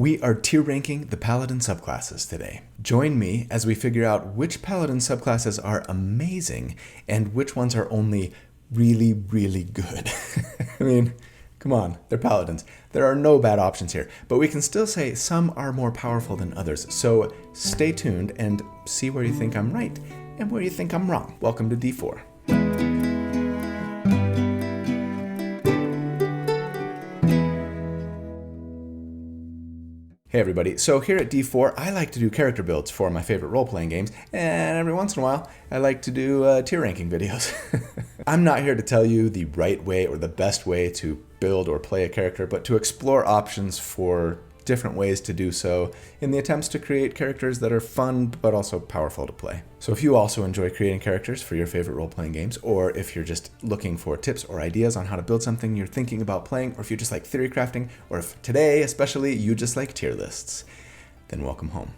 We are tier ranking the Paladin subclasses today. Join me as we figure out which Paladin subclasses are amazing and which ones are only really, really good. I mean, come on, they're Paladins. There are no bad options here, but we can still say some are more powerful than others. So stay tuned and see where you think I'm right and where you think I'm wrong. Welcome to D4. Hey everybody, so here at D4, I like to do character builds for my favorite role-playing games, and every once in a while, I like to do tier ranking videos. I'm not here to tell you the right way or the best way to build or play a character, but to explore options for different ways to do so in the attempts to create characters that are fun but also powerful to play. So if you also enjoy creating characters for your favorite role-playing games, or if you're just looking for tips or ideas on how to build something you're thinking about playing, or if you just like theory crafting, or if today especially you just like tier lists, then welcome home.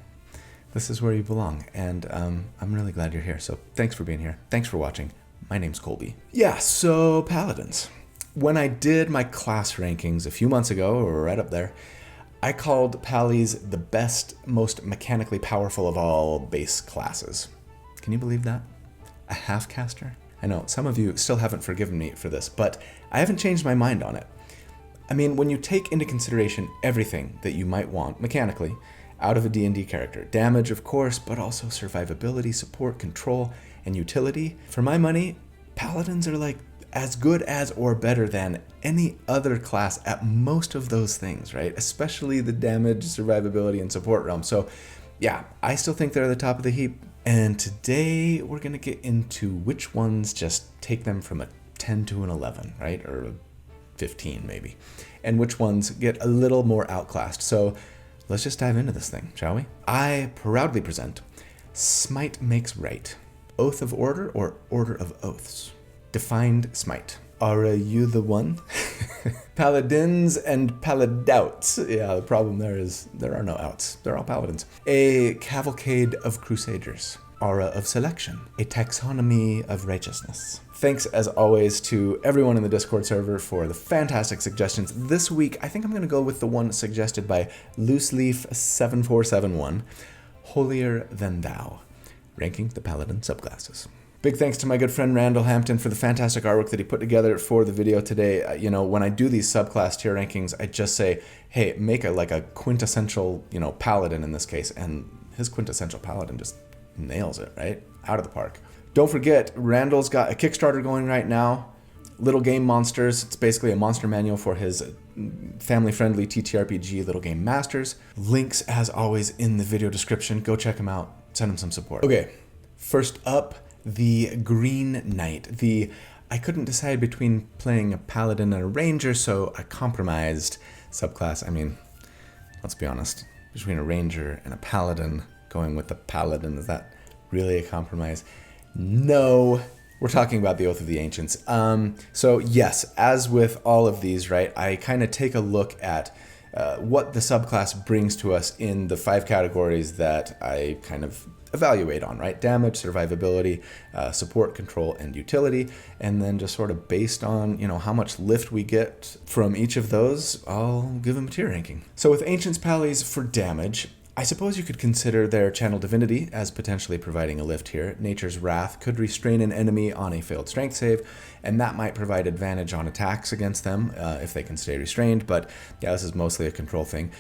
This is where you belong, and I'm really glad you're here, so thanks for being here. Thanks for watching. My name's Colby. Yeah, so Paladins. When I did my class rankings a few months ago, or right up there, I called Pallies the best, most mechanically powerful of all base classes. Can you believe that? A half-caster? I know, some of you still haven't forgiven me for this, but I haven't changed my mind on it. I mean, when you take into consideration everything that you might want, mechanically, out of a D&D character, damage of course, but also survivability, support, control, and utility, for my money, Paladins are like as good as or better than any other class at most of those things, right? Especially the damage, survivability, and support realm. So yeah, I still think they're at the top of the heap. And today we're gonna get into which ones just take them from a 10 to an 11, right? Or a 15 maybe. And which ones get a little more outclassed. So let's just dive into this thing, shall we? I proudly present Smite Makes Right. Oath of Order or Order of Oaths. Defined Smite. Are you the one? Paladins and Paladouts. Yeah, the problem there is there are no outs. They're all Paladins. A cavalcade of Crusaders. Aura of Selection. A taxonomy of righteousness. Thanks as always to everyone in the Discord server for the fantastic suggestions. This week, I think I'm going to go with the one suggested by Looseleaf7471. Holier Than Thou. Ranking the Paladin subclasses. Big thanks to my good friend Randall Hampton for the fantastic artwork that he put together for the video today. You know, when I do these subclass tier rankings, I just say, hey, make a quintessential, Paladin in this case, and his quintessential Paladin just nails it, right? Out of the park. Don't forget, Randall's got a Kickstarter going right now, Little Game Monsters. It's basically a monster manual for his family-friendly TTRPG Little Game Masters. Links, as always, in the video description. Go check him out. Send him some support. Okay, first up, the Green Knight. I couldn't decide between playing a Paladin and a Ranger, so I compromised subclass. I mean, let's be honest, between a Ranger and a Paladin, going with the Paladin, is that really a compromise? No, we're talking about the Oath of the Ancients. So yes, as with all of these, right, I kind of take a look at what the subclass brings to us in the 5 categories that I kind of evaluate on, right? Damage, survivability, support, control, and utility. And then just sort of based on, how much lift we get from each of those, I'll give them a tier ranking. So with Ancients Pallies for damage, I suppose you could consider their Channel Divinity as potentially providing a lift here. Nature's Wrath could restrain an enemy on a failed strength save, and that might provide advantage on attacks against them if they can stay restrained, but yeah, this is mostly a control thing.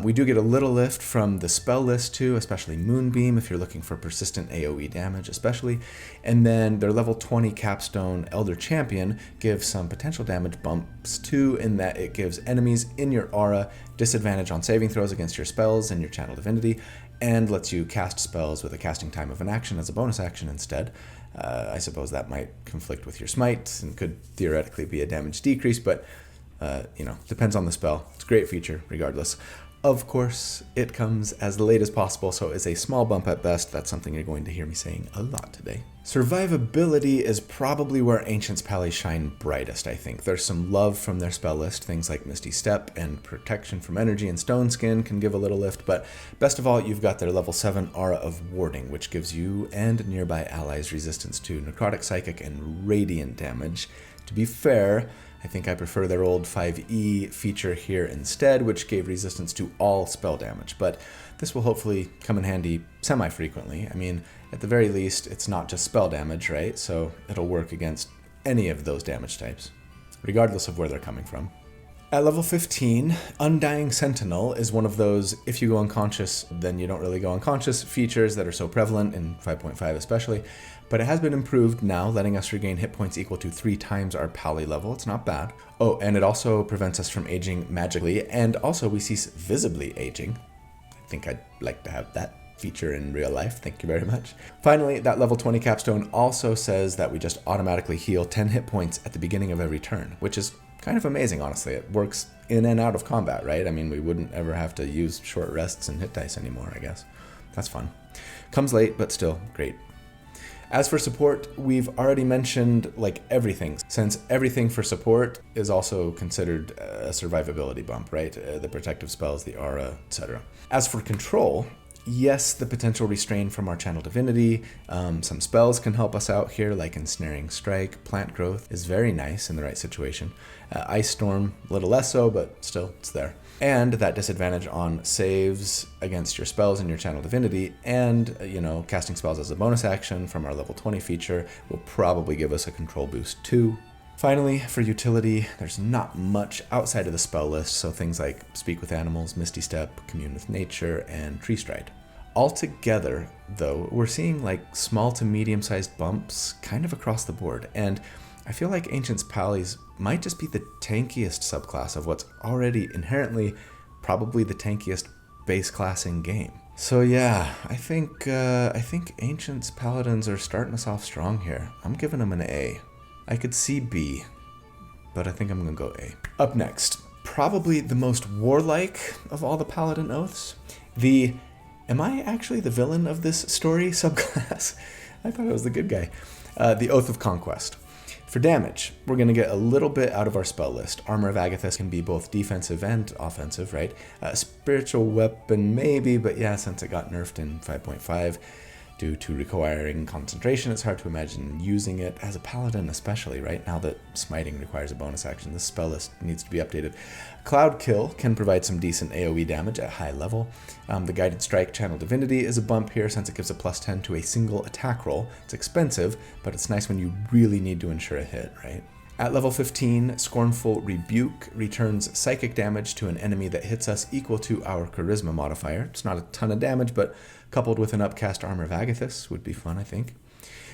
We do get a little lift from the spell list too, especially Moonbeam if you're looking for persistent AoE damage especially, and then their level 20 Capstone Elder Champion gives some potential damage bumps too, in that it gives enemies in your aura disadvantage on saving throws against your spells and your Channel Divinity, and lets you cast spells with a casting time of an action as a bonus action instead. I suppose that might conflict with your Smite and could theoretically be a damage decrease, but depends on the spell. It's a great feature regardless. Of course, it comes as late as possible, so it's a small bump at best. That's something you're going to hear me saying a lot today. Survivability is probably where Ancients Pallies shine brightest, I think. There's some love from their spell list. Things like Misty Step and Protection from Energy and Stone Skin can give a little lift, but best of all, you've got their level 7 Aura of Warding, which gives you and nearby allies resistance to Necrotic, Psychic, and Radiant damage. To be fair, I think I prefer their old 5e feature here instead, which gave resistance to all spell damage, but this will hopefully come in handy semi-frequently. I mean, at the very least, it's not just spell damage, right? So it'll work against any of those damage types, regardless of where they're coming from. At level 15, Undying Sentinel is one of those, if you go unconscious, then you don't really go unconscious features that are so prevalent in 5.5 especially, but it has been improved now, letting us regain hit points equal to 3 times our Pally level. It's not bad. Oh, and it also prevents us from aging magically, and also we cease visibly aging. I think I'd like to have that feature in real life. Thank you very much. Finally, that level 20 capstone also says that we just automatically heal 10 hit points at the beginning of every turn, which is kind of amazing, honestly. It works in and out of combat, right? I mean, we wouldn't ever have to use short rests and hit dice anymore, I guess. That's fun. Comes late, but still great. As for support, we've already mentioned like everything, since everything for support is also considered a survivability bump, right? The protective spells, the aura, etc. As for control, yes, the potential restrain from our channel divinity, some spells can help us out here, like Ensnaring Strike. Plant Growth is very nice in the right situation. Ice Storm, a little less so, but still, it's there. And that disadvantage on saves against your spells and your channel divinity, and, casting spells as a bonus action from our level 20 feature will probably give us a control boost too. Finally, for utility, there's not much outside of the spell list, so things like Speak with Animals, Misty Step, Commune with Nature, and Tree Stride. Altogether, though, we're seeing like small to medium-sized bumps kind of across the board, and I feel like Ancient's Pallies might just be the tankiest subclass of what's already inherently probably the tankiest base class in game. So yeah, I think Ancient's Paladins are starting us off strong here. I'm giving them an A. I could see B, but I think I'm gonna go A. Up next, probably the most warlike of all the Paladin oaths, am I actually the villain of this story subclass? I thought I was the good guy. The Oath of Conquest. For damage, we're going to get a little bit out of our spell list. Armor of Agathis can be both defensive and offensive, right? Spiritual Weapon maybe, but yeah, since it got nerfed in 5.5 due to requiring concentration, it's hard to imagine using it as a paladin, especially, right? Now that smiting requires a bonus action, this spell list needs to be updated. Cloud Kill can provide some decent AoE damage at high level. The Guided Strike Channel Divinity is a bump here since it gives a +10 to a single attack roll. It's expensive, but it's nice when you really need to ensure a hit, right? At level 15, Scornful Rebuke returns psychic damage to an enemy that hits us equal to our charisma modifier. It's not a ton of damage, but coupled with an upcast Armor of Agathis would be fun, I think.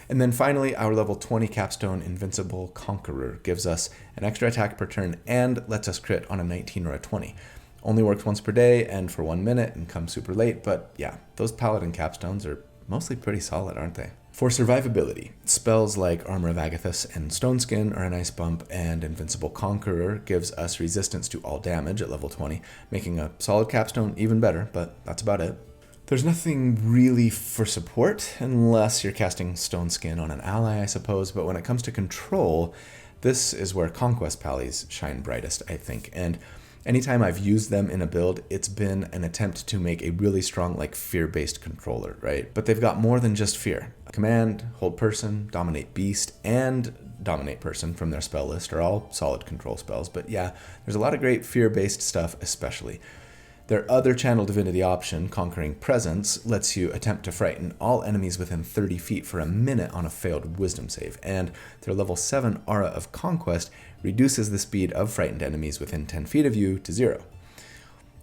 And then finally, our level 20 capstone Invincible Conqueror gives us an extra attack per turn and lets us crit on a 19 or a 20. Only works once per day and for 1 minute and comes super late, but yeah, those Paladin capstones are mostly pretty solid, aren't they? For survivability, spells like Armor of Agathis and Stone Skin are a nice bump, and Invincible Conqueror gives us resistance to all damage at level 20, making a solid capstone even better, but that's about it. There's nothing really for support, unless you're casting Stone Skin on an ally, I suppose, but when it comes to control, this is where Conquest Pallies shine brightest, I think, and anytime I've used them in a build, it's been an attempt to make a really strong, fear-based controller, right? But they've got more than just fear. Command, Hold Person, Dominate Beast, and Dominate Person from their spell list are all solid control spells, but yeah, there's a lot of great fear-based stuff especially. Their other channel divinity option, Conquering Presence, lets you attempt to frighten all enemies within 30 feet for a minute on a failed wisdom save, and their level 7 Aura of Conquest reduces the speed of frightened enemies within 10 feet of you to 0.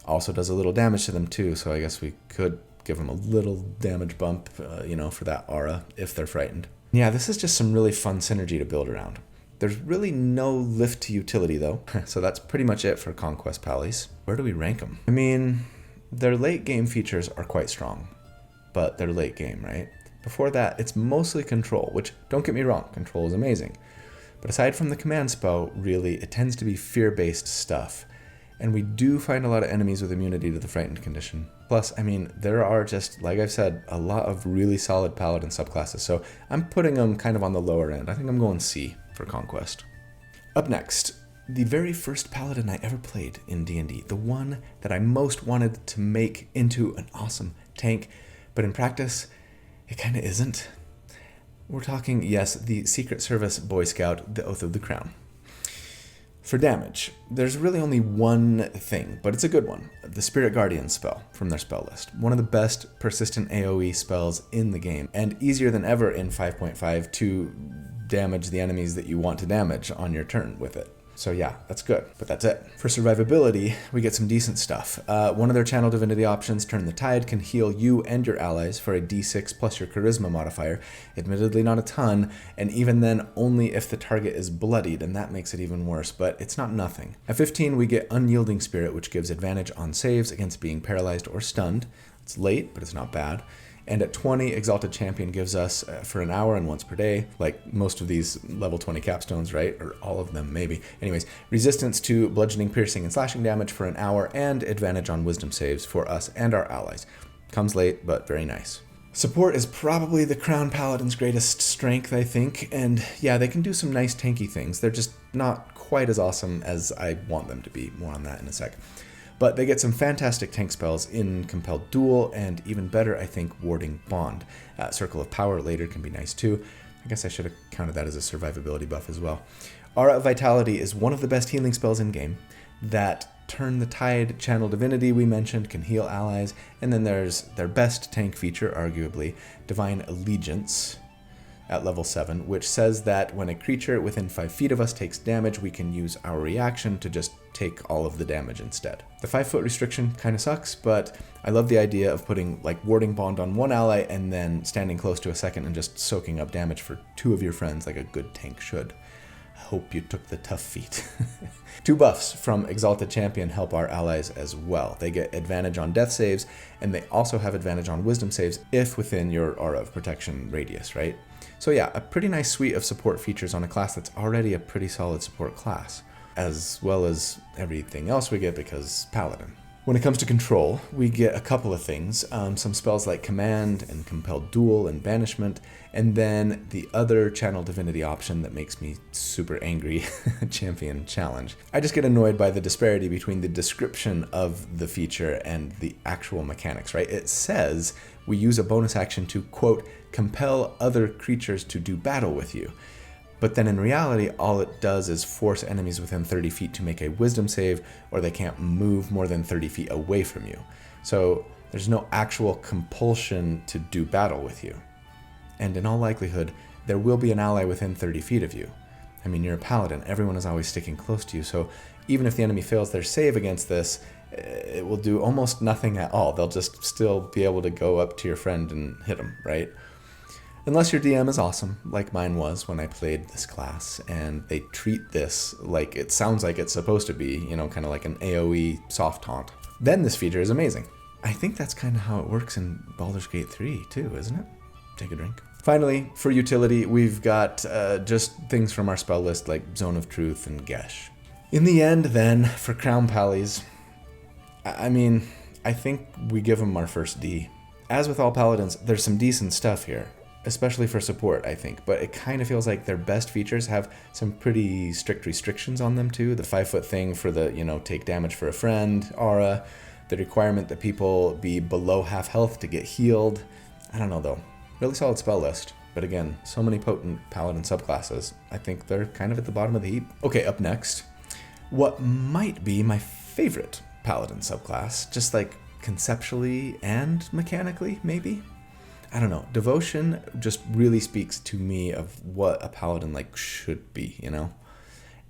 Also does a little damage to them too, so I guess we could give them a little damage bump, for that aura if they're frightened. Yeah, this is just some really fun synergy to build around. There's really no lift to utility though, so that's pretty much it for Conquest Pallies. Where do we rank them? I mean, their late game features are quite strong, but they're late game, right? Before that, it's mostly control, which, don't get me wrong, control is amazing. But aside from the command spell, really, it tends to be fear-based stuff. And we do find a lot of enemies with immunity to the frightened condition. Plus, there are just, like I've said, a lot of really solid Paladin subclasses, so I'm putting them kind of on the lower end. I think I'm going C for Conquest. Up next, the very first Paladin I ever played in D&D, the one that I most wanted to make into an awesome tank, but in practice, it kind of isn't. We're talking, yes, the Secret Service Boy Scout, the Oath of the Crown. For damage, there's really only one thing, but it's a good one. The Spirit Guardian spell from their spell list. One of the best persistent AoE spells in the game, and easier than ever in 5.5 to damage the enemies that you want to damage on your turn with it. So yeah, that's good, but that's it. For survivability, we get some decent stuff. One of their Channel Divinity options, Turn the Tide, can heal you and your allies for a d6 plus your charisma modifier. Admittedly not a ton, and even then only if the target is bloodied, and that makes it even worse, but it's not nothing. At 15, we get Unyielding Spirit, which gives advantage on saves against being paralyzed or stunned. It's late, but it's not bad. And at 20, Exalted Champion gives us, for an hour and once per day, like most of these level 20 capstones, right? Or all of them, maybe. Anyways, resistance to bludgeoning, piercing, and slashing damage for an hour, and advantage on wisdom saves for us and our allies. Comes late, but very nice. Support is probably the Crown Paladin's greatest strength, I think. And yeah, they can do some nice tanky things. They're just not quite as awesome as I want them to be. More on that in a sec. But they get some fantastic tank spells in Compelled Duel, and even better, I think, Warding Bond. Circle of Power later can be nice too. I guess I should have counted that as a survivability buff as well. Aura of Vitality is one of the best healing spells in game. That Turn the Tide Channel Divinity we mentioned can heal allies. And then there's their best tank feature, arguably, Divine Allegiance at level 7, which says that when a creature within 5 feet of us takes damage, we can use our reaction to just take all of the damage instead. The 5-foot restriction kind of sucks, but I love the idea of putting like Warding Bond on one ally and then standing close to a second and just soaking up damage for 2 of your friends like a good tank should. I hope you took the tough feat. 2 buffs from Exalted Champion help our allies as well. They get advantage on death saves, and they also have advantage on wisdom saves if within your Aura of Protection radius, right? So yeah, a pretty nice suite of support features on a class that's already a pretty solid support class, as well as everything else we get because Paladin. When it comes to control, we get a couple of things, some spells like Command and Compelled Duel and Banishment, and then the other Channel Divinity option that makes me super angry, Champion Challenge. I just get annoyed by the disparity between the description of the feature and the actual mechanics, right? It says we use a bonus action to, quote, compel other creatures to do battle with you. But then in reality, all it does is force enemies within 30 feet to make a wisdom save, or they can't move more than 30 feet away from you. So there's no actual compulsion to do battle with you. And in all likelihood, there will be an ally within 30 feet of you. I mean, you're a paladin, everyone is always sticking close to you, so even if the enemy fails their save against this, it will do almost nothing at all. They'll just still be able to go up to your friend and hit them, right? Unless your DM is awesome, like mine was when I played this class, and they treat this like it sounds like it's supposed to be, you know, kind of like an AoE soft taunt. Then this feature is amazing. I think that's kind of how it works in Baldur's Gate 3 too, isn't it? Take a drink. Finally, for utility, we've got just things from our spell list like Zone of Truth and Gesh. In the end then, for Crown Pallies, I mean, I think we give them our first D. As with all paladins, there's some decent stuff here. Especially for support, I think, but it kind of feels like their best features have some pretty strict restrictions on them too. The 5-foot thing for the, you know, take damage for a friend aura, the requirement that people be below half health to get healed. I don't know though. Really solid spell list, but again, so many potent paladin subclasses. I think they're kind of at the bottom of the heap. Okay, up next, what might be my favorite paladin subclass, just like conceptually and mechanically, maybe? I don't know, devotion just really speaks to me of what a paladin like should be, you know?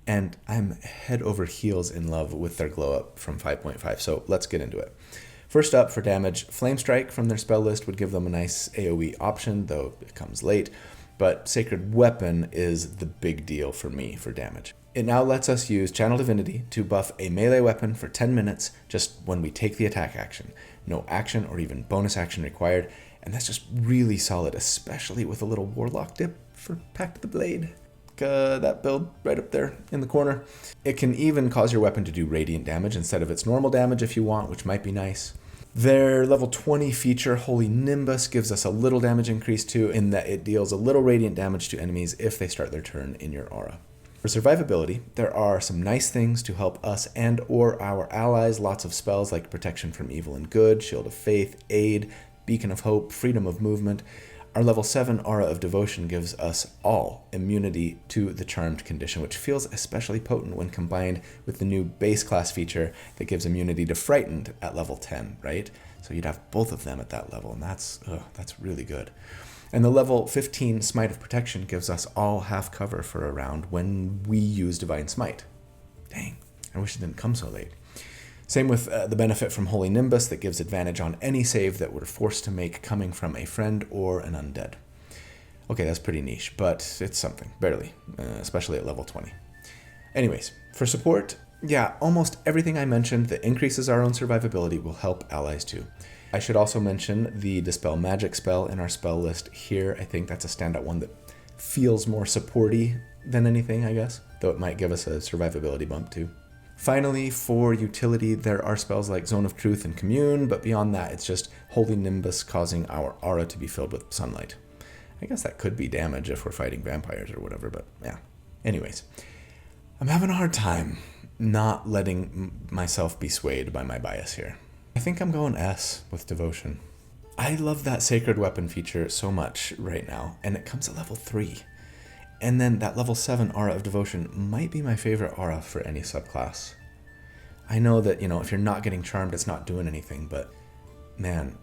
And I'm head over heels in love with their glow up from 5.5, so let's get into it. First up for damage, Flame Strike from their spell list would give them a nice AoE option, though it comes late, but Sacred Weapon is the big deal for me for damage. It now lets us use Channel Divinity to buff a melee weapon for 10 minutes just when we take the attack action. No action or even bonus action required, and that's just really solid, especially with a little Warlock dip for Pact the Blade. That build right up there in the corner. It can even cause your weapon to do radiant damage instead of its normal damage if you want, which might be nice. Their level 20 feature, Holy Nimbus, gives us a little damage increase too, in that it deals a little radiant damage to enemies if they start their turn in your aura. For survivability, there are some nice things to help us and or our allies, lots of spells like Protection from Evil and Good, Shield of Faith, Aid, Beacon of Hope, Freedom of Movement. Our level 7 Aura of Devotion gives us all immunity to the Charmed condition, which feels especially potent when combined with the new base class feature that gives immunity to Frightened at level 10, right? So you'd have both of them at that level, and that's really good. And the level 15 Smite of Protection gives us all half cover for a round when we use Divine Smite. Dang, I wish it didn't come so late. Same with the benefit from Holy Nimbus that gives advantage on any save that we're forced to make coming from a friend or an undead. Okay, that's pretty niche, but it's something, barely, especially at level 20. Anyways, for support, yeah, almost everything I mentioned that increases our own survivability will help allies too. I should also mention the Dispel Magic spell in our spell list here. I think that's a standout one that feels more supporty than anything, I guess, though it might give us a survivability bump too. Finally, for utility, there are spells like Zone of Truth and Commune, but beyond that, it's just Holy Nimbus causing our aura to be filled with sunlight. I guess that could be damage if we're fighting vampires or whatever, but yeah. Anyways, I'm having a hard time not letting myself be swayed by my bias here. I think I'm going S with Devotion. I love that Sacred Weapon feature so much right now, and it comes at level 3. And then that level 7 Aura of Devotion might be my favorite aura for any subclass. I know that, if you're not getting charmed, it's not doing anything, but man,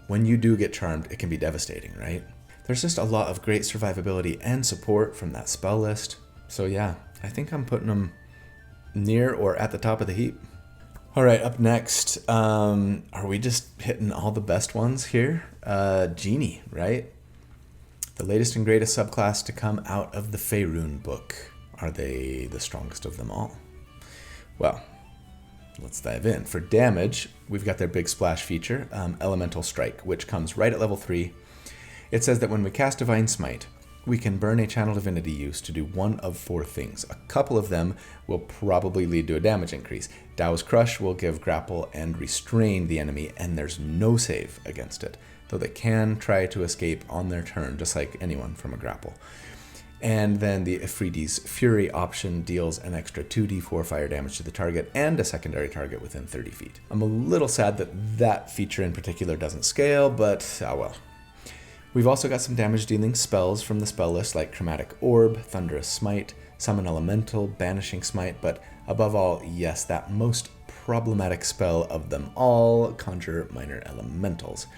when you do get charmed, it can be devastating, right? There's just a lot of great survivability and support from that spell list. So yeah, I think I'm putting them near or at the top of the heap. All right, up next, are we just hitting all the best ones here? Genie, right? The latest and greatest subclass to come out of the Faerun book. Are they the strongest of them all? Well, let's dive in. For damage, we've got their big splash feature, Elemental Strike, which comes right at level 3. It says that when we cast Divine Smite, we can burn a Channel Divinity use to do one of 4 things. A couple of them will probably lead to a damage increase. Tao's Crush will give grapple and restrain the enemy, and there's no save against it, though they can try to escape on their turn, just like anyone from a grapple. And then the Ifridi's Fury option deals an extra 2d4 fire damage to the target and a secondary target within 30 feet. I'm a little sad that that feature in particular doesn't scale, but oh well. We've also got some damage dealing spells from the spell list like Chromatic Orb, Thunderous Smite, Summon Elemental, Banishing Smite, but above all, yes, that most problematic spell of them all, Conjure Minor Elementals.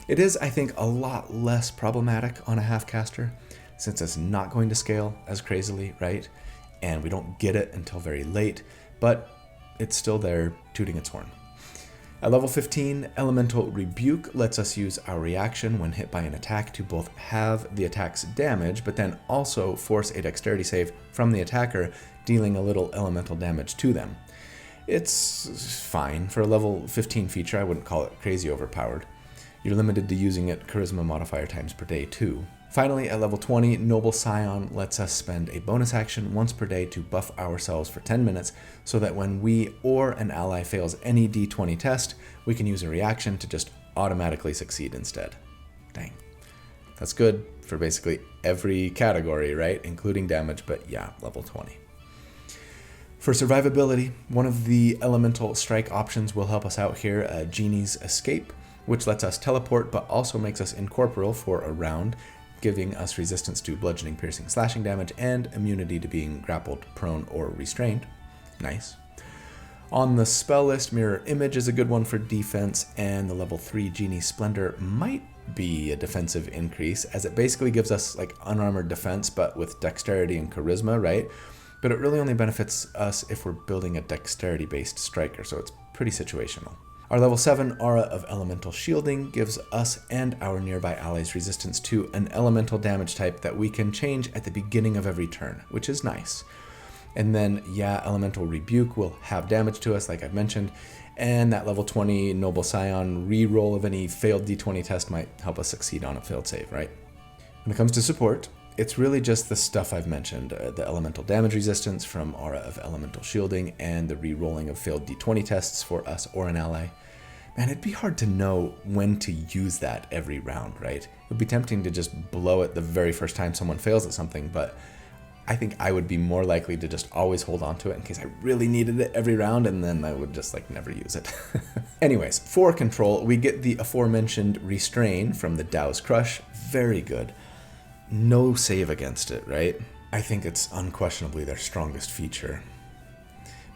It is, I think, a lot less problematic on a half-caster, since it's not going to scale as crazily, right? And we don't get it until very late, but it's still there, tooting its horn. At level 15, Elemental Rebuke lets us use our reaction when hit by an attack to both have the attack's damage, but then also force a dexterity save from the attacker, dealing a little elemental damage to them. It's fine. For a level 15 feature, I wouldn't call it crazy overpowered. You're limited to using it charisma modifier times per day too. Finally, at level 20, Noble Scion lets us spend a bonus action once per day to buff ourselves for 10 minutes, so that when we or an ally fails any d20 test, we can use a reaction to just automatically succeed instead. Dang. That's good for basically every category, right? Including damage, but yeah, level 20. For survivability, one of the elemental strike options will help us out here, Genie's Escape, which lets us teleport but also makes us incorporeal for a round, giving us resistance to bludgeoning, piercing, slashing damage, and immunity to being grappled, prone, or restrained. Nice. On the spell list, Mirror Image is a good one for defense, and the level 3 Genie Splendor might be a defensive increase, as it basically gives us like unarmored defense, but with dexterity and charisma, right? But it really only benefits us if we're building a dexterity-based striker, so it's pretty situational. Our level 7 Aura of Elemental Shielding gives us and our nearby allies resistance to an elemental damage type that we can change at the beginning of every turn, which is nice. And then, yeah, Elemental Rebuke will have damage to us, like I've mentioned, and that level 20 Noble Scion reroll of any failed d20 test might help us succeed on a failed save, right? When it comes to support, it's really just the stuff I've mentioned, the elemental damage resistance from Aura of Elemental Shielding and the re-rolling of failed d20 tests for us or an ally. Man, it'd be hard to know when to use that every round, right? It would be tempting to just blow it the very first time someone fails at something, but I think I would be more likely to just always hold on to it in case I really needed it every round, and then I would just never use it. Anyways, for control, we get the aforementioned Restrain from the Tao's Crush. very good. No save against it, right? I think it's unquestionably their strongest feature.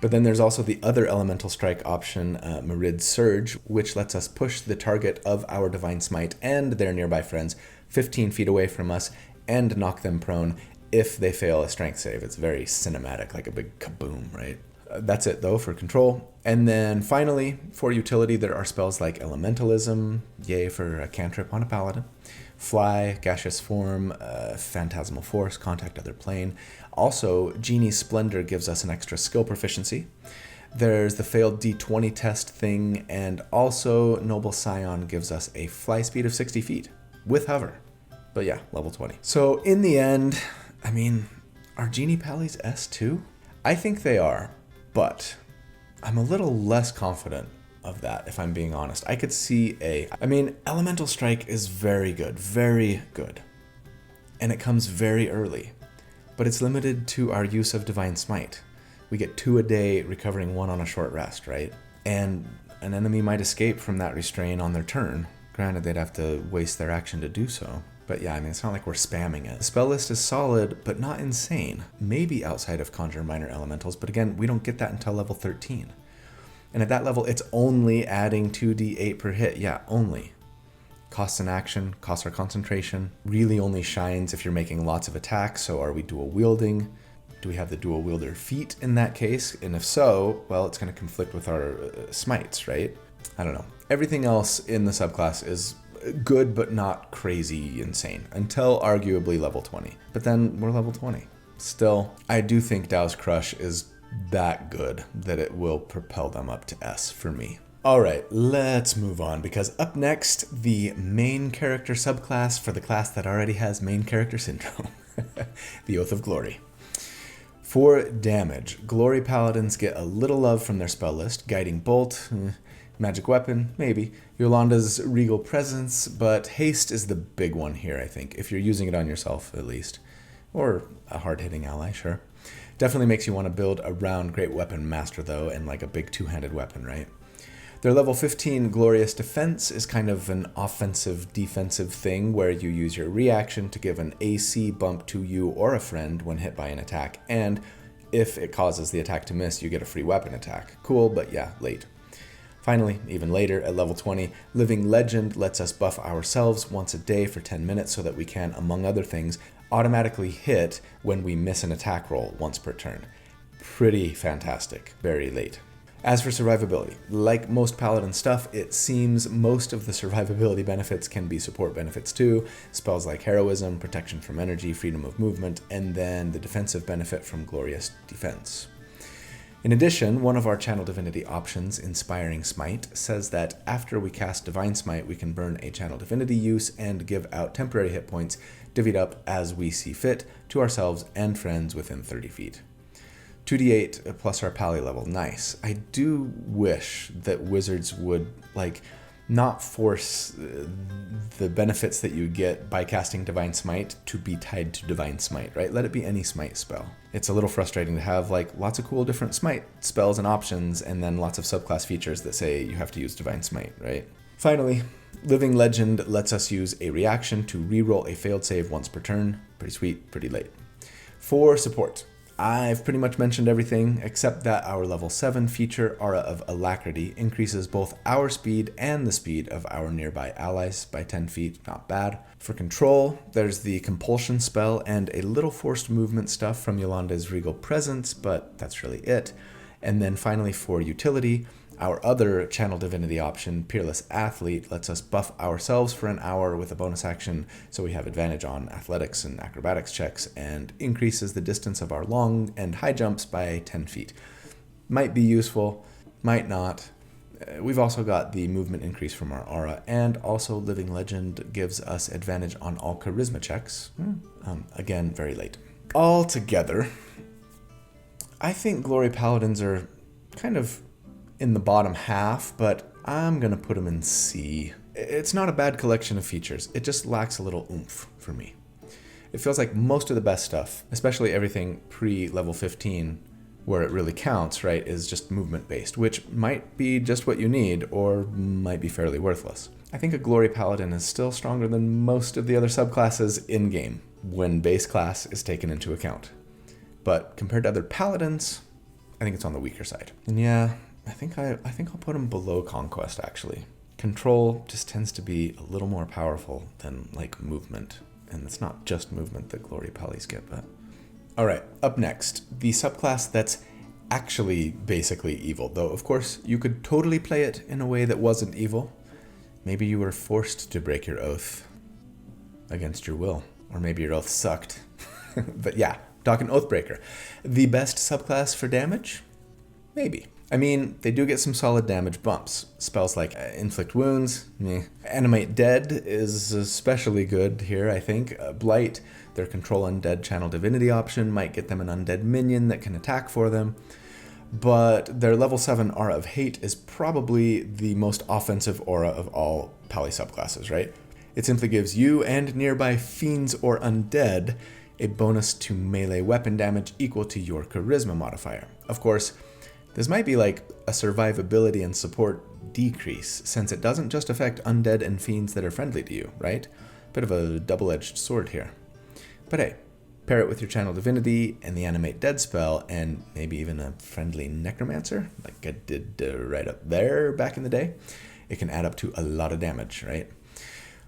But then there's also the other elemental strike option, Marid Surge, which lets us push the target of our Divine Smite and their nearby friends 15 feet away from us and knock them prone if they fail a strength save. It's very cinematic, like a big kaboom, right? That's it, though, for control. And then finally, for utility, there are spells like Elementalism, yay for a cantrip on a Paladin, Fly, Gaseous Form, Phantasmal Force, Contact Other Plane. Also, Genie's Splendor gives us an extra skill proficiency. There's the failed D20 test thing, and also Noble Scion gives us a fly speed of 60 feet with hover. But yeah, level 20. So in the end, I mean, are Genie Pallies S2? I think they are, but I'm a little less confident of that, if I'm being honest. I could see Elemental Strike is very good, and it comes very early, but it's limited to our use of Divine Smite. We get 2 a day, recovering 1 on a short rest, right? And an enemy might escape from that restrain on their turn. Granted, they'd have to waste their action to do so. But yeah, I mean, it's not like we're spamming it. The spell list is solid, but not insane. Maybe outside of Conjure Minor Elementals, but again, we don't get that until level 13. And at that level, it's only adding 2d8 per hit. Yeah, only. Costs an action, costs our concentration. Really only shines if you're making lots of attacks, so are we dual wielding? Do we have the dual wielder feat in that case? And if so, well, it's going to conflict with our smites, right? I don't know. Everything else in the subclass is good, but not crazy insane, until arguably level 20. But then we're level 20. Still, I do think Dao's Crush is that good that it will propel them up to S for me. All right, let's move on, because up next, the main character subclass for the class that already has main character syndrome, the Oath of Glory. For damage, Glory Paladins get a little love from their spell list. Guiding Bolt, Magic Weapon, maybe. Yolanda's Regal Presence, but Haste is the big one here, I think, if you're using it on yourself, at least. Or a hard-hitting ally, sure. Definitely makes you want to build around Great Weapon Master, though, and like a big two-handed weapon, right? Their level 15 Glorious Defense is kind of an offensive-defensive thing where you use your reaction to give an AC bump to you or a friend when hit by an attack, and if it causes the attack to miss, you get a free weapon attack. Cool, but yeah, late. Finally, even later, at level 20, Living Legend lets us buff ourselves once a day for 10 minutes so that we can, among other things, automatically hit when we miss an attack roll once per turn. Pretty fantastic. Very late. As for survivability, like most Paladin stuff, it seems most of the survivability benefits can be support benefits too. Spells like Heroism, Protection from Energy, Freedom of Movement, and then the defensive benefit from Glorious Defense. In addition, one of our Channel Divinity options, Inspiring Smite, says that after we cast Divine Smite, we can burn a Channel Divinity use and give out temporary hit points, divvied up as we see fit, to ourselves and friends within 30 feet. 2d8 plus our pally level, nice. I do wish that Wizards would, not force the benefits that you get by casting Divine Smite to be tied to Divine Smite, right? Let it be any Smite spell. It's a little frustrating to have lots of cool different Smite spells and options and then lots of subclass features that say you have to use Divine Smite, right? Finally, Living Legend lets us use a reaction to reroll a failed save once per turn. Pretty sweet, pretty late. For support, I've pretty much mentioned everything except that our level 7 feature, Aura of Alacrity, increases both our speed and the speed of our nearby allies by 10 feet, not bad. For control, there's the Compulsion spell and a little forced movement stuff from Yolanda's Regal Presence, but that's really it. And then finally for utility, our other Channel Divinity option, Peerless Athlete, lets us buff ourselves for an hour with a bonus action, so we have advantage on athletics and acrobatics checks, and increases the distance of our long and high jumps by 10 feet. Might be useful, might not. We've also got the movement increase from our aura, and also Living Legend gives us advantage on all charisma checks. Again, very late. Altogether, I think Glory Paladins are kind of in the bottom half, but I'm gonna put them in C. It's not a bad collection of features, it just lacks a little oomph for me. It feels like most of the best stuff, especially everything pre-level 15, Where it really counts, right, is just movement-based, which might be just what you need or might be fairly worthless. I think a Glory Paladin is still stronger than most of the other subclasses in-game when base class is taken into account. But compared to other Paladins, I think it's on the weaker side. And yeah, I think I'll put him below Conquest, actually. Control just tends to be a little more powerful than, like, movement. And it's not just movement that Glory Pallies get, but... Alright, up next, the subclass that's actually basically evil, though of course you could totally play it in a way that wasn't evil. Maybe you were forced to break your oath against your will, or maybe your oath sucked. But yeah, talking Oathbreaker. The best subclass for damage? Maybe. I mean, they do get some solid damage bumps. Spells like Inflict Wounds, meh. Animate Dead is especially good here, I think. Blight, their Control Undead Channel Divinity option, might get them an undead minion that can attack for them. But their level 7 Aura of Hate is probably the most offensive aura of all Pally subclasses, right? It simply gives you and nearby fiends or undead a bonus to melee weapon damage equal to your Charisma modifier. Of course, this might be like a survivability and support decrease, since it doesn't just affect undead and fiends that are friendly to you, right? Bit of a double-edged sword here. But hey, pair it with your Channel Divinity and the Animate Dead spell, and maybe even a friendly Necromancer, like I did right up there back in the day. It can add up to a lot of damage, right?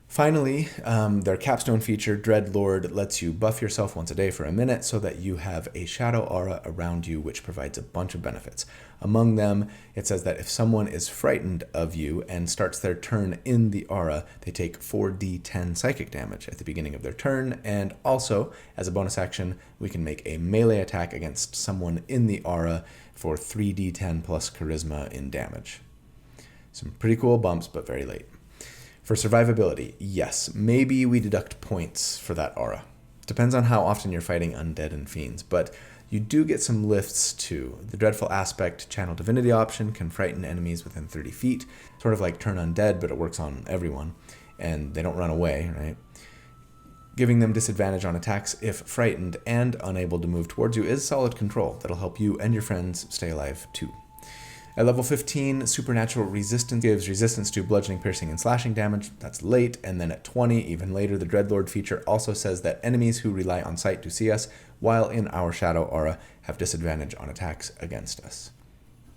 Finally, their capstone feature, Dreadlord, lets you buff yourself once a day for a minute so that you have a shadow aura around you, which provides a bunch of benefits. Among them, it says that if someone is frightened of you and starts their turn in the aura, they take 4d10 psychic damage at the beginning of their turn, and also, as a bonus action, we can make a melee attack against someone in the aura for 3d10 plus charisma in damage. Some pretty cool bumps, but very late. For survivability, yes, maybe we deduct points for that aura. Depends on how often you're fighting undead and fiends, but you do get some lifts too. The Dreadful Aspect Channel Divinity option can frighten enemies within 30 feet, sort of like Turn Undead, but it works on everyone, and they don't run away, right? Giving them disadvantage on attacks if frightened and unable to move towards you is solid control that'll help you and your friends stay alive too. At level 15, Supernatural Resistance gives resistance to bludgeoning, piercing, and slashing damage. That's late. And then at 20, even later, the Dreadlord feature also says that enemies who rely on sight to see us while in our shadow aura have disadvantage on attacks against us.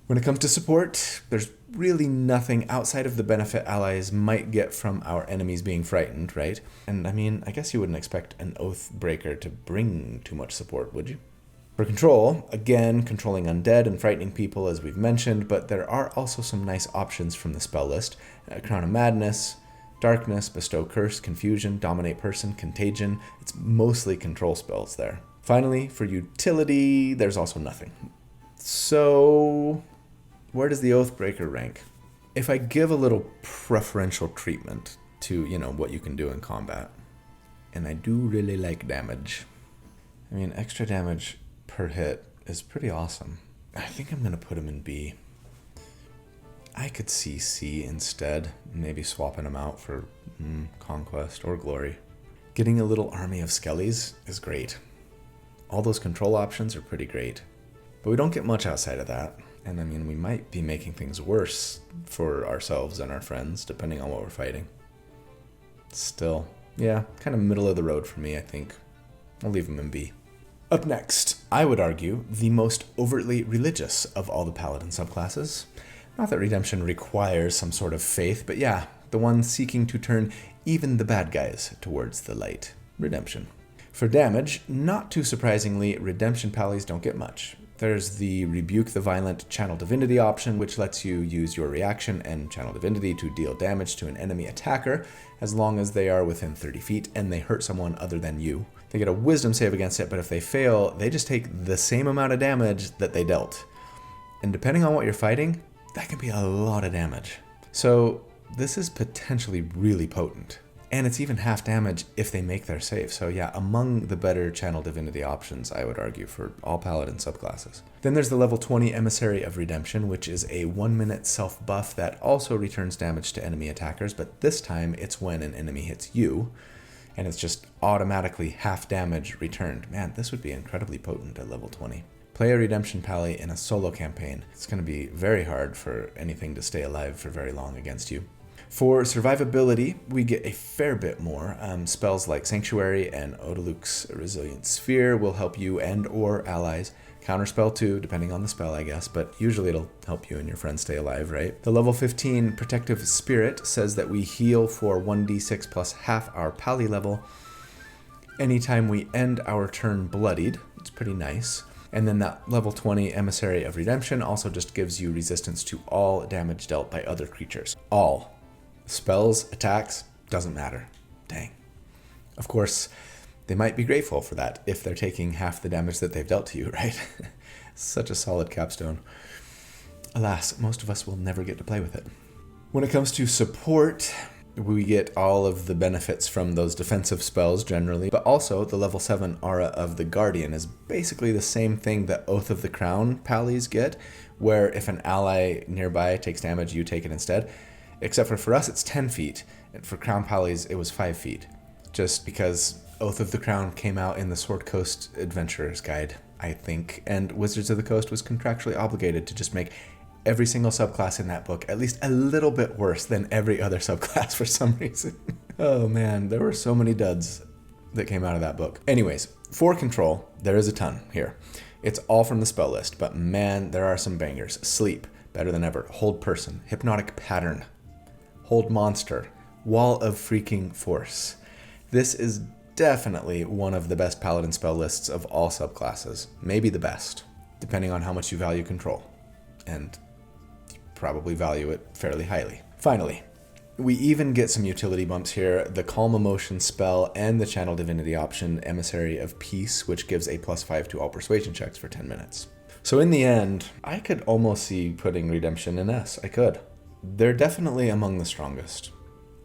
When it comes to support, there's really nothing outside of the benefit allies might get from our enemies being frightened, right? And I mean, I guess you wouldn't expect an Oathbreaker to bring too much support, would you? For control, again, controlling undead and frightening people as we've mentioned, but there are also some nice options from the spell list. Crown of Madness, Darkness, Bestow Curse, Confusion, Dominate Person, Contagion. It's mostly control spells there. Finally, for utility, there's also nothing. So, where does the Oathbreaker rank? If I give a little preferential treatment to, what you can do in combat, and I do really like damage. I mean, extra damage per hit is pretty awesome. I think I'm going to put him in B. I could see C instead, maybe swapping him out for Conquest or Glory. Getting a little army of Skellies is great. All those control options are pretty great. But we don't get much outside of that. And I mean, we might be making things worse for ourselves and our friends, depending on what we're fighting. Still, yeah, kind of middle of the road for me, I think. I'll leave him in B. Up next, I would argue, the most overtly religious of all the Paladin subclasses. Not that redemption requires some sort of faith, but yeah, the one seeking to turn even the bad guys towards the light. Redemption. For damage, not too surprisingly, redemption pallies don't get much. There's the Rebuke the Violent Channel Divinity option, which lets you use your reaction and Channel Divinity to deal damage to an enemy attacker, as long as they are within 30 feet and they hurt someone other than you. They get a wisdom save against it, but if they fail, they just take the same amount of damage that they dealt. And depending on what you're fighting, that can be a lot of damage. So this is potentially really potent. And it's even half damage if they make their save. So yeah, among the better Channel Divinity options, I would argue, for all Paladin subclasses. Then there's the level 20 Emissary of Redemption, which is a 1-minute self-buff that also returns damage to enemy attackers, but this time it's when an enemy hits you, and it's just automatically half damage returned. Man, this would be incredibly potent at level 20. Play a redemption pally in a solo campaign. It's going to be very hard for anything to stay alive for very long against you. For survivability, we get a fair bit more. Spells like Sanctuary and Odaluk's Resilient Sphere will help you and or allies. Counterspell too, depending on the spell, I guess, but usually it'll help you and your friends stay alive, right? The level 15 Protective Spirit says that we heal for 1d6 plus half our pally level anytime we end our turn bloodied. It's pretty nice. And then that level 20 Emissary of Redemption also just gives you resistance to all damage dealt by other creatures. All. Spells, attacks, doesn't matter. Dang. Of course, they might be grateful for that if they're taking half the damage that they've dealt to you, right? Such a solid capstone. Alas, most of us will never get to play with it. When it comes to support, we get all of the benefits from those defensive spells generally, but also the level 7 Aura of the Guardian is basically the same thing that Oath of the Crown pallies get, where if an ally nearby takes damage, you take it instead. Except for us, it's 10 feet, and for Crown pallies, it was 5 feet. Just because Oath of the Crown came out in the Sword Coast Adventurer's Guide, I think, and Wizards of the Coast was contractually obligated to just make every single subclass in that book at least a little bit worse than every other subclass for some reason. Oh man, there were so many duds that came out of that book. Anyways, for control, there is a ton here. It's all from the spell list, but man, there are some bangers. Sleep, better than ever. Hold Person, Hypnotic Pattern, Hold Monster, Wall of Freaking Force. This is definitely one of the best Paladin spell lists of all subclasses. Maybe the best, depending on how much you value control. And you probably value it fairly highly. Finally, we even get some utility bumps here. The Calm Emotion spell and the Channel Divinity option, Emissary of Peace, which gives a +5 to all persuasion checks for 10 minutes. So in the end, I could almost see putting Redemption in S. I could. They're definitely among the strongest.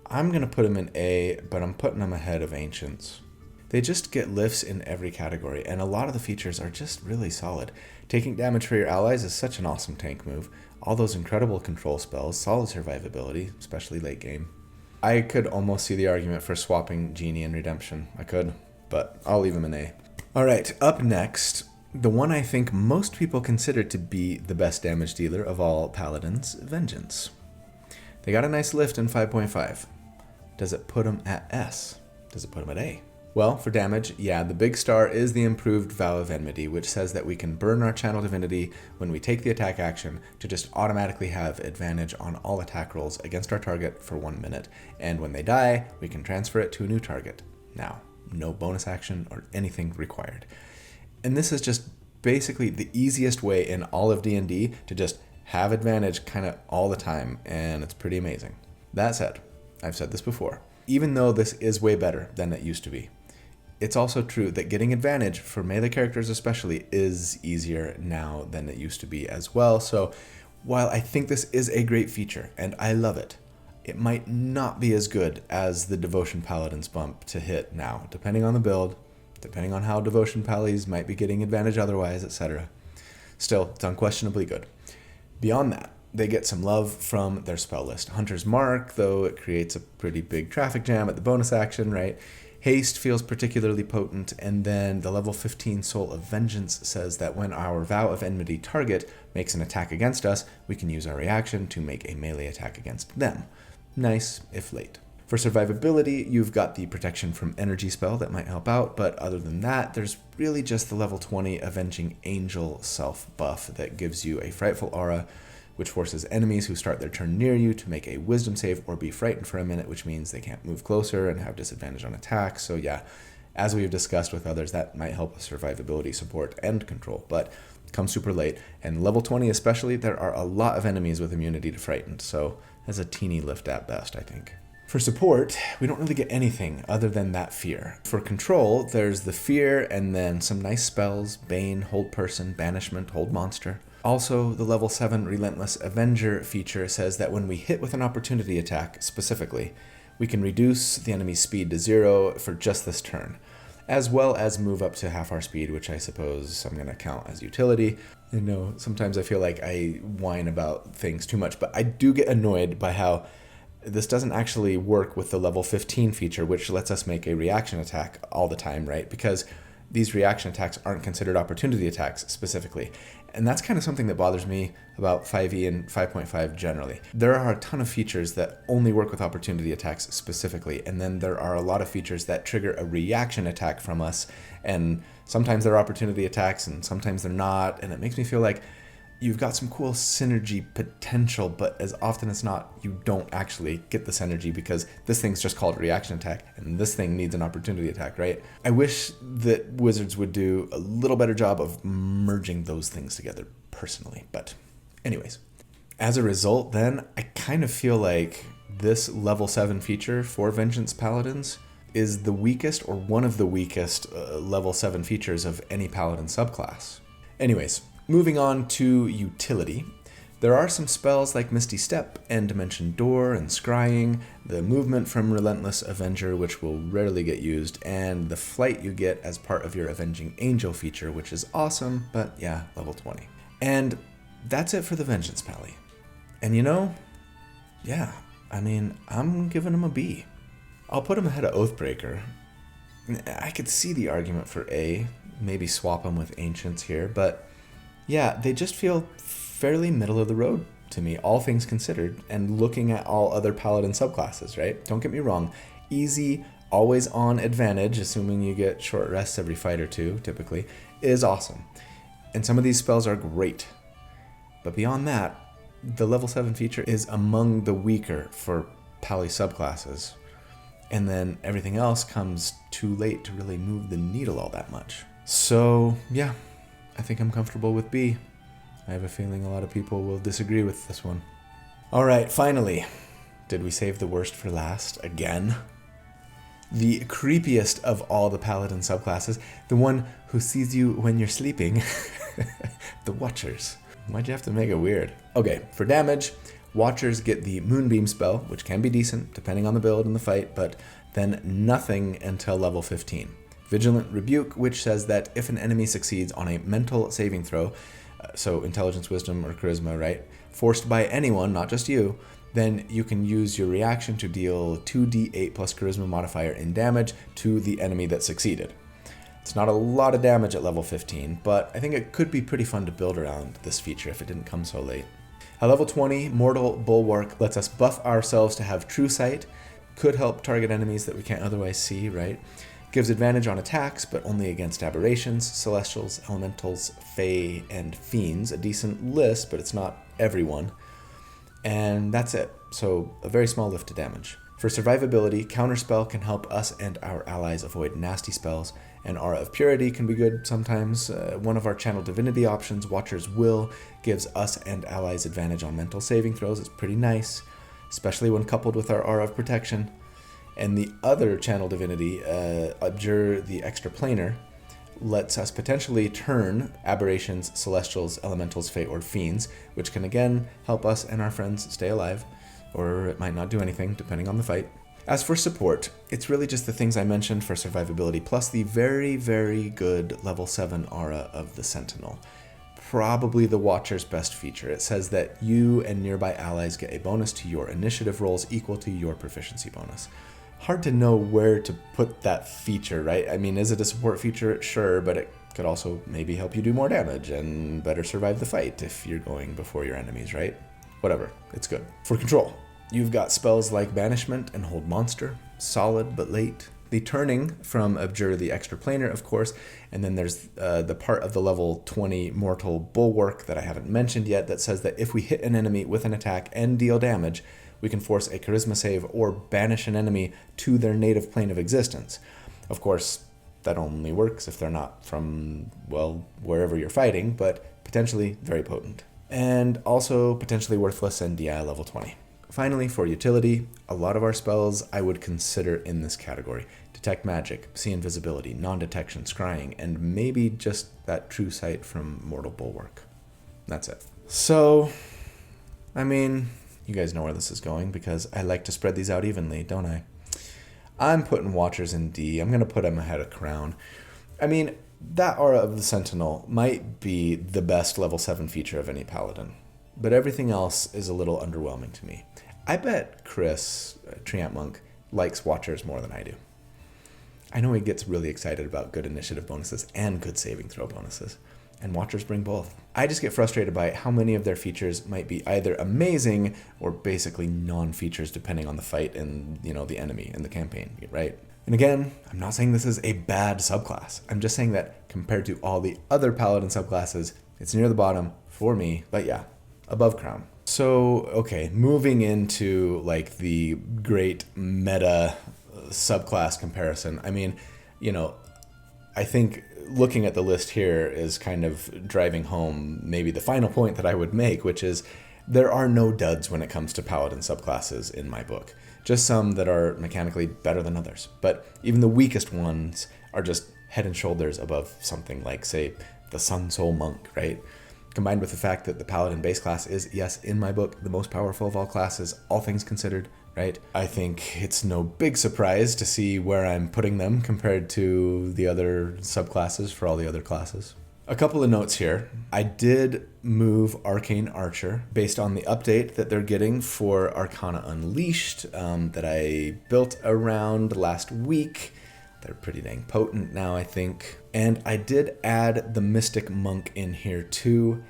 I'm going to put them in A, but I'm putting them ahead of Ancients. They just get lifts in every category, and a lot of the features are just really solid. Taking damage for your allies is such an awesome tank move. All those incredible control spells, solid survivability, especially late game. I could almost see the argument for swapping Genie and Redemption. I could, but I'll leave them in A. Alright, up next, the one I think most people consider to be the best damage dealer of all Paladins, Vengance. They got a nice lift in 5.5. Does it put them at S? Does it put them at A? Well, for damage, yeah, the big star is the improved Vow of Enmity, which says that we can burn our Channel Divinity when we take the attack action to just automatically have advantage on all attack rolls against our target for 1 minute. And when they die, we can transfer it to a new target. Now, no bonus action or anything required. And this is just basically the easiest way in all of D&D to just have advantage kind of all the time, and it's pretty amazing. That said, I've said this before, even though this is way better than it used to be, it's also true that getting advantage for melee characters especially is easier now than it used to be as well. So while I think this is a great feature and I love it, it might not be as good as the Devotion Paladins bump to hit now, depending on the build, depending on how Devotion Pallies might be getting advantage otherwise, etc. Still, it's unquestionably good. Beyond that, they get some love from their spell list. Hunter's Mark, though it creates a pretty big traffic jam at the bonus action, right? Haste feels particularly potent, and then the level 15 Soul of Vengeance says that when our Vow of Enmity target makes an attack against us, we can use our reaction to make a melee attack against them. Nice, if late. For survivability, you've got the Protection from Energy spell that might help out, but other than that, there's really just the level 20 Avenging Angel self buff that gives you a Frightful Aura, which forces enemies who start their turn near you to make a Wisdom save or be frightened for a minute, which means they can't move closer and have disadvantage on attacks. So yeah, as we've discussed with others, that might help with survivability, support, and control, but comes super late. And level 20 especially, there are a lot of enemies with immunity to frightened, so that's a teeny lift at best, I think. For support, we don't really get anything other than that fear. For control, there's the fear and then some nice spells, Bane, Hold Person, Banishment, Hold Monster. Also, the level 7 Relentless Avenger feature says that when we hit with an opportunity attack, specifically, we can reduce the enemy's speed to 0 for just this turn, as well as move up to half our speed, which I suppose I'm going to count as utility. I know sometimes I feel like I whine about things too much, but I do get annoyed by how this doesn't actually work with the level 15 feature, which lets us make a reaction attack all the time, right? Because these reaction attacks aren't considered opportunity attacks specifically. And that's kind of something that bothers me about 5e and 5.5 generally. There are a ton of features that only work with opportunity attacks specifically, and then there are a lot of features that trigger a reaction attack from us, and sometimes they're opportunity attacks and sometimes they're not, and it makes me feel like you've got some cool synergy potential, but as often as not, you don't actually get the synergy because this thing's just called a reaction attack and this thing needs an opportunity attack, right? I wish that Wizards would do a little better job of merging those things together personally, but anyways. As a result, then, I kind of feel like this level 7 feature for Vengeance Paladins is the weakest or one of the weakest level 7 features of any Paladin subclass. Anyways, moving on to utility, there are some spells like Misty Step and Dimension Door and Scrying, the movement from Relentless Avenger, which will rarely get used, and the flight you get as part of your Avenging Angel feature, which is awesome, but yeah, level 20. And that's it for the Vengeance Pally. And yeah, I mean, I'm giving him a B. I'll put him ahead of Oathbreaker. I could see the argument for A, maybe swap him with Ancients here, but yeah, they just feel fairly middle of the road to me, all things considered, and looking at all other Paladin subclasses, right? Don't get me wrong, easy, always on advantage, assuming you get short rests every fight or two, typically, is awesome. And some of these spells are great. But beyond that, the level 7 feature is among the weaker for Pally subclasses. And then everything else comes too late to really move the needle all that much. So, yeah, I think I'm comfortable with B. I have a feeling a lot of people will disagree with this one. All right, finally, did we save the worst for last again? The creepiest of all the Paladin subclasses, the one who sees you when you're sleeping, the Watchers. Why'd you have to make it weird? Okay, for damage, Watchers get the Moonbeam spell, which can be decent depending on the build and the fight, but then nothing until level 15. Vigilant Rebuke, which says that if an enemy succeeds on a mental saving throw, so intelligence, wisdom, or charisma, right, forced by anyone, not just you, then you can use your reaction to deal 2d8 plus charisma modifier in damage to the enemy that succeeded. It's not a lot of damage at level 15, but I think it could be pretty fun to build around this feature if it didn't come so late. At level 20, Mortal Bulwark lets us buff ourselves to have True Sight, could help target enemies that we can't otherwise see, right? Gives advantage on attacks, but only against aberrations, celestials, elementals, fae, and fiends. A decent list, but it's not everyone. And that's it. So a very small lift to damage. For survivability, Counterspell can help us and our allies avoid nasty spells, and Aura of Purity can be good sometimes. One of our Channel Divinity options, Watcher's Will, gives us and allies advantage on mental saving throws. It's pretty nice, especially when coupled with our Aura of Protection. And the other Channel Divinity, Abjure the Extraplanar, lets us potentially turn aberrations, celestials, elementals, fae, or fiends, which can again help us and our friends stay alive, or it might not do anything depending on the fight. As for support, it's really just the things I mentioned for survivability, plus the very, very good level 7 aura of the Sentinel. Probably the Watcher's best feature. It says that you and nearby allies get a bonus to your initiative rolls equal to your proficiency bonus. Hard to know where to put that feature, right? I mean, is it a support feature? Sure, but it could also maybe help you do more damage and better survive the fight if you're going before your enemies, right? Whatever, it's good. For control, you've got spells like Banishment and Hold Monster, solid but late. The turning from Abjure the Extraplanar, of course, and then there's the part of the level 20 Mortal Bulwark that I haven't mentioned yet that says that if we hit an enemy with an attack and deal damage, we can force a charisma save or banish an enemy to their native plane of existence. Of course, that only works if they're not from, well, wherever you're fighting, but potentially very potent. And also potentially worthless and DI level 20. Finally, for utility, a lot of our spells I would consider in this category. Detect Magic, See Invisibility, Non-Detection, Scrying, and maybe just that True Sight from Mortal Bulwark. That's it. So, I mean, you guys know where this is going because I like to spread these out evenly, don't I? I'm putting Watchers in D. I'm going to put them ahead of Crown. I mean, that Aura of the Sentinel might be the best level 7 feature of any Paladin, but everything else is a little underwhelming to me. I bet Chris, Treant Monk, likes Watchers more than I do. I know he gets really excited about good initiative bonuses and good saving throw bonuses. And Watchers bring both. I just get frustrated by how many of their features might be either amazing or basically non-features depending on the fight and, the enemy in the campaign, right? And again, I'm not saying this is a bad subclass. I'm just saying that compared to all the other Paladin subclasses, it's near the bottom for me, but yeah, above Crown. So, okay, moving into like the great meta subclass comparison. I mean, I think looking at the list here is kind of driving home maybe the final point that I would make, which is there are no duds when it comes to Paladin subclasses in my book. Just some that are mechanically better than others. But even the weakest ones are just head and shoulders above something like, say, the Sun Soul Monk, right? Combined with the fact that the Paladin base class is, yes, in my book, the most powerful of all classes, all things considered, right? I think it's no big surprise to see where I'm putting them compared to the other subclasses for all the other classes. A couple of notes here. I did move Arcane Archer based on the update that they're getting for Arcana Unleashed that I built around last week. They're pretty dang potent now, I think. And I did add the Mystic Monk in here too.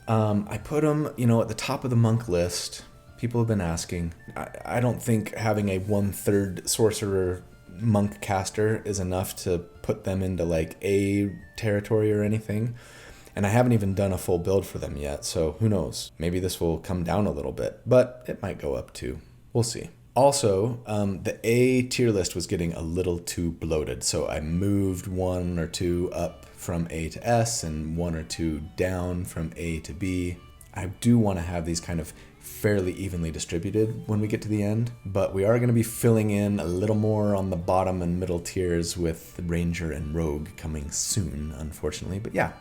I put him, at the top of the monk list. People have been asking. I don't think having a 1/3 sorcerer monk caster is enough to put them into like A territory or anything. And I haven't even done a full build for them yet, so who knows? Maybe this will come down a little bit, but it might go up too. We'll see. Also, the A tier list was getting a little too bloated, so I moved 1 or 2 up from A to S and 1 or 2 down from A to B. I do want to have these kind of fairly evenly distributed when we get to the end, but we are going to be filling in a little more on the bottom and middle tiers with Ranger and Rogue coming soon, unfortunately. But yeah,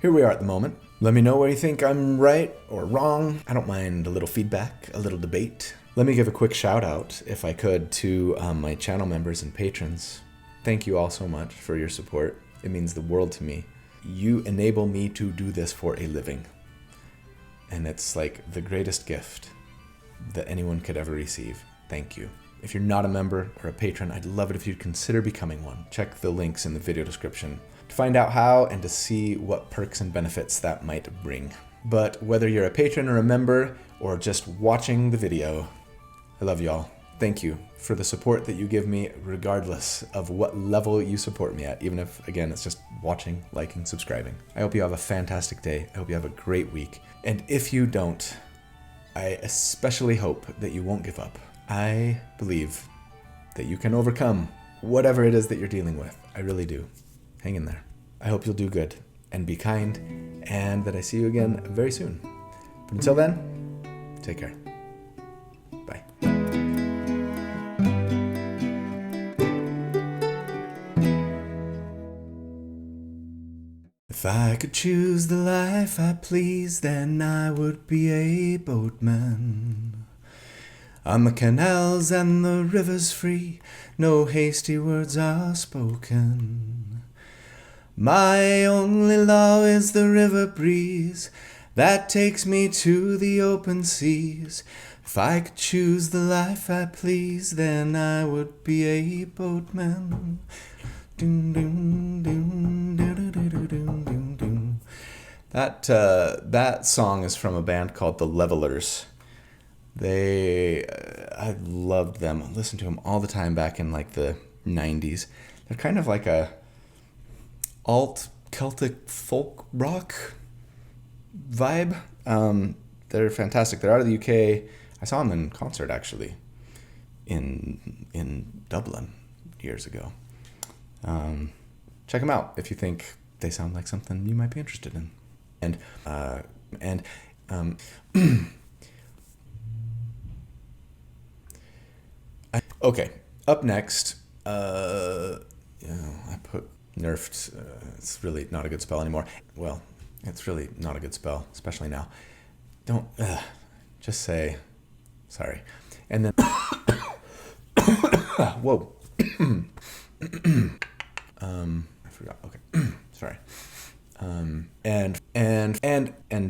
here we are at the moment. Let me know where you think I'm right or wrong. I don't mind a little feedback, a little debate. Let me give a quick shout out, if I could, to my channel members and patrons. Thank you all so much for your support. It means the world to me. You enable me to do this for a living. And it's like the greatest gift that anyone could ever receive. Thank you. If you're not a member or a patron, I'd love it if you'd consider becoming one. Check the links in the video description to find out how and to see what perks and benefits that might bring. But whether you're a patron or a member or just watching the video, I love y'all. Thank you for the support that you give me regardless of what level you support me at, even if, again, it's just watching, liking, subscribing. I hope you have a fantastic day. I hope you have a great week. And if you don't, I especially hope that you won't give up. I believe that you can overcome whatever it is that you're dealing with. I really do. Hang in there. I hope you'll do good and be kind, and that I see you again very soon. But until then, take care. Bye. If I could choose the life I please, then I would be a boatman. On the canals and the rivers free, no hasty words are spoken. My only law is the river breeze that takes me to the open seas. If I could choose the life I please, then I would be a boatman. That song is from a band called The Levelers. I loved them. I listened to them all the time back in like the 90s. They're kind of like a alt Celtic folk rock vibe. They're fantastic. They're out of the UK. I saw them in concert actually in Dublin years ago. Check them out if you think they sound like something you might be interested in. Okay, up next, I put nerfed. It's really not a good spell anymore. Well, it's really not a good spell, especially now. Don't just say sorry, and then whoa. I forgot. Okay, sorry. And